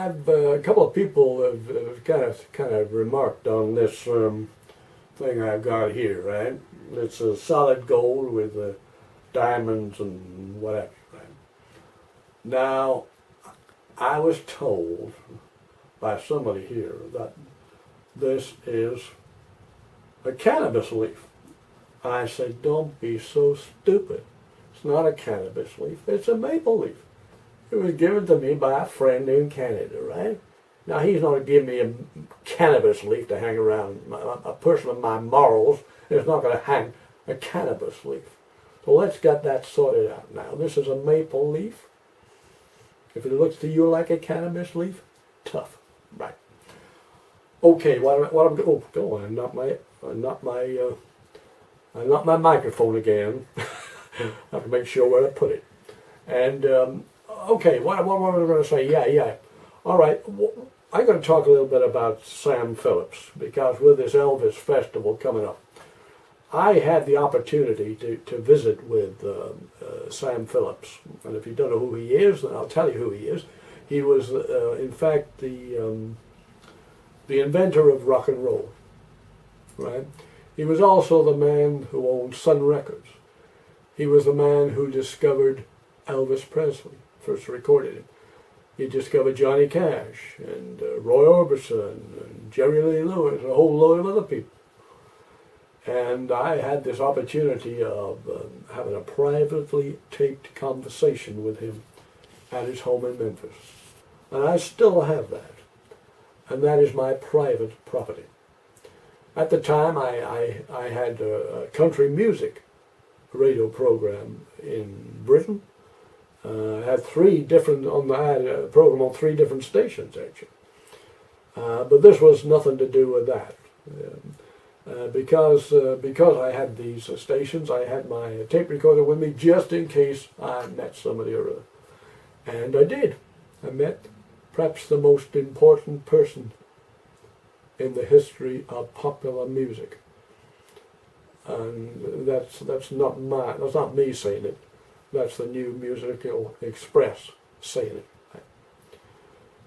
I've a couple of people have kind of remarked on this thing I've got here, right? It's a solid gold with diamonds and whatever, right? Now, I was told by somebody here that this is a cannabis leaf. I said, don't be so stupid. It's not a cannabis leaf, it's a maple leaf. It was given to me by a friend in Canada, right? Now, he's not giving me a cannabis leaf to hang around. A person of my morals is not going to hang a cannabis leaf. So let's get that sorted out now. This is a maple leaf. If it looks to you like a cannabis leaf, tough, right? Okay, what I'm oh, go on, not my microphone again. I have to make sure where to put it. And okay, what was I going to say? Yeah. All right, I'm going to talk a little bit about Sam Phillips, because with this Elvis festival coming up, I had the opportunity to visit with Sam Phillips. And if you don't know who he is, then I'll tell you who he is. He was, in fact, the inventor of rock and roll, right? He was also the man who owned Sun Records. He was the man who discovered Elvis Presley, first recorded him. He discovered Johnny Cash and Roy Orbison and Jerry Lee Lewis, a whole load of other people. And I had this opportunity of having a privately taped conversation with him at his home in Memphis. And I still have that. And that is my private property. At the time, I had a country music radio program in Britain. I had I had a program on 3 different stations, actually. But this was nothing to do with that. Because I had these stations, I had my tape recorder with me just in case I met somebody or other. And I did. I met perhaps the most important person in the history of popular music. And that's not me saying it. That's the New Musical Express saying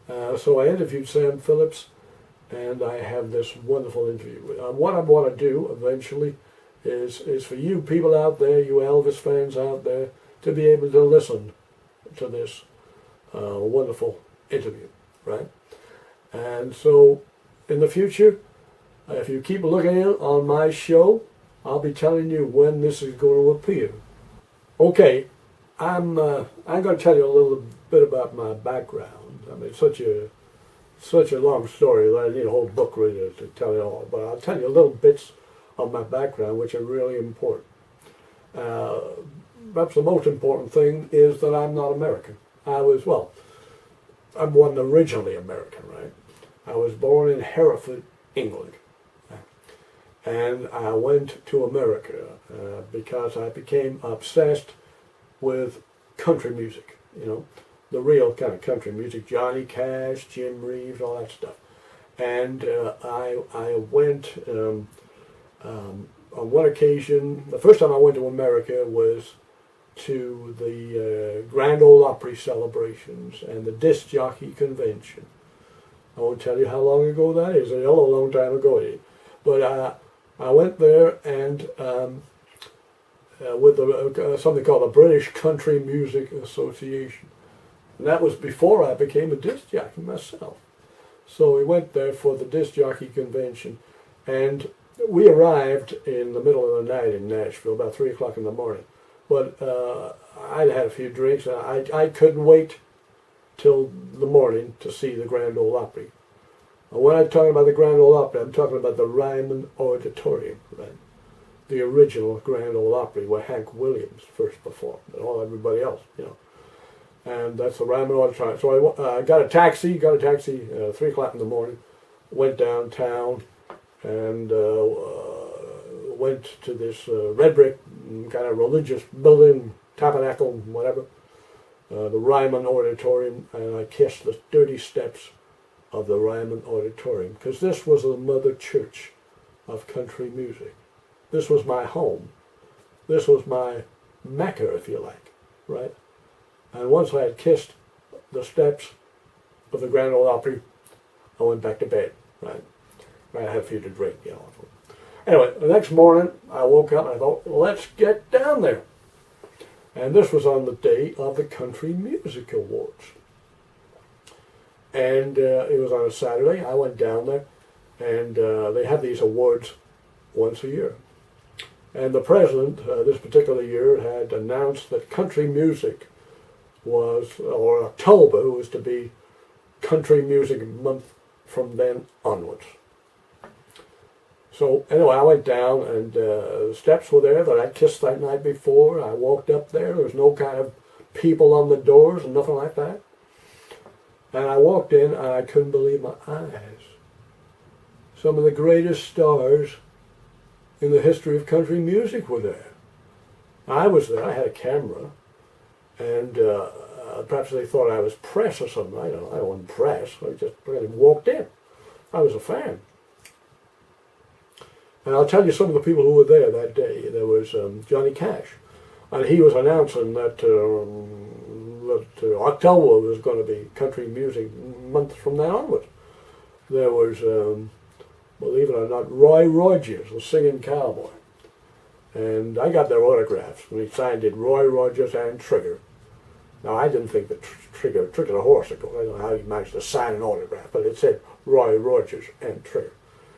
it. So I interviewed Sam Phillips, and I have this wonderful interview. What I want to do eventually is for you people out there, you Elvis fans out there, to be able to listen to this wonderful interview, right? And so in the future, if you keep looking on my show, I'll be telling you when this is going to appear. Okay, I'm going to tell you a little bit about my background. I mean, it's such a long story that I need a whole book really to tell you all. But I'll tell you a little bits of my background, which are really important. Perhaps the most important thing is that I'm not American. I wasn't originally American, right? I was born in Hereford, England. And I went to America because I became obsessed with country music, the real kind of country music, Johnny Cash, Jim Reeves, all that stuff. And I went on one occasion, the first time I went to America was to the Grand Ole Opry celebrations and the disc jockey convention. I won't tell you how long ago that is. It's a long time ago. But I went there and with something called the British Country Music Association. And that was before I became a disc jockey myself. So we went there for the disc jockey convention. And we arrived in the middle of the night in Nashville, about 3 o'clock in the morning. But I'd had a few drinks, and I couldn't wait till the morning to see the Grand Ole Opry. And when I'm talking about the Grand Ole Opry, I'm talking about the Ryman Auditorium, right? The original Grand Ole Opry, where Hank Williams first performed, and everybody else, And that's the Ryman Auditorium. So I got a taxi, 3 o'clock in the morning, went downtown, and went to this red brick kind of religious building, tabernacle, whatever, the Ryman Auditorium, and I kissed the dirty steps of the Ryman Auditorium, because this was the mother church of country music. This was my home. This was my Mecca, if you like, right? And once I had kissed the steps, of the Grand Ole Opry, I went back to bed. Right? I had a few to drink, you know. Anyway, the next morning I woke up and I thought, let's get down there. And this was on the day of the Country Music Awards. And it was on a Saturday. I went down there, and they have these awards once a year. And the president, this particular year, had announced that country music was, or October was to be Country Music Month from then onwards. So anyway, I went down, and the steps were there that I kissed that night before. I walked up there. There was no kind of people on the doors and nothing like that. And I walked in, and I couldn't believe my eyes. Some of the greatest stars in the history of country music were there. I was there. I had a camera, and perhaps they thought I was press or something. I don't know. I wasn't press. I just really walked in. I was a fan. And I'll tell you some of the people who were there that day. There was Johnny Cash, and he was announcing that October was going to be Country Music Month from then onward. There was, believe it or not, Roy Rogers, the singing cowboy. And I got their autographs, and he signed it, Roy Rogers and Trigger. Now, I didn't think that Trigger the horse, I don't know how he managed to sign an autograph, but it said Roy Rogers and Trigger.